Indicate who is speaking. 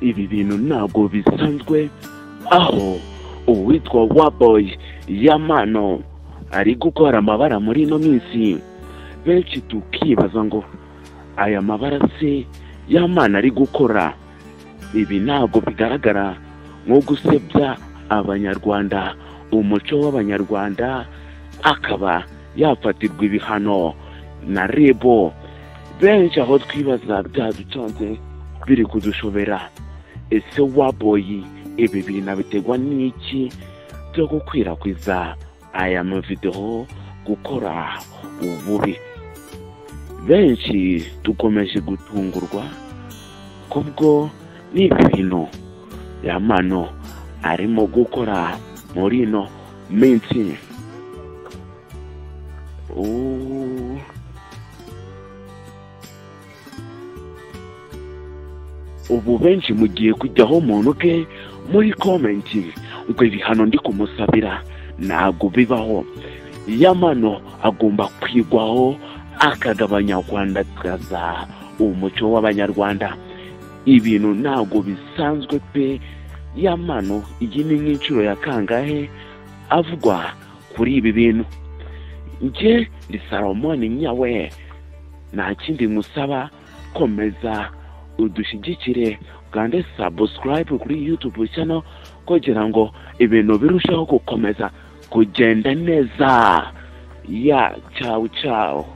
Speaker 1: ibi bintu ntabwo bisanzwe, aho uwitwa Waboy Yamano ari gukora amabara muri ino minsi. Benshi tukibaza ngo aya mabara se Yamano ari gukora, ibi ntabwo bigaragara nko gusebya abanyarwanda, umuco w'abanyarwanda, akaba yafatirwa ibihano na rebo. Benshi aho twibaza byaducanze biri kudushobera, ese Waboy ibi bintu abitegwa n'iki byo gukwirakwiza aya mavideo, gukora ububi? Benshi dukomeje gutungurwa kubwo n'ibi bintu Yamano arimo gukora muri ino minsi. Ubu benshi mugiye kujyaho umuntu ke muri komenti ngo ibihano ndi kumusabira ntabwo bibaho. Yamano agomba kwigwaho akagabanya kwandagaza umuco w'abanyarwanda. Ibintu ntabwo bisanzwe pe. Yamano iyi ni nk'inshuro ya kangahe avugwa kuri ibi bintu? Nje ndi Salomon Nyawe, nta kindi musaba, komeza udushyigikire kandi subscribe kuri YouTube channel kugira ngo ibintu birushaho gukomeza kugenda neza. Ciao ciao.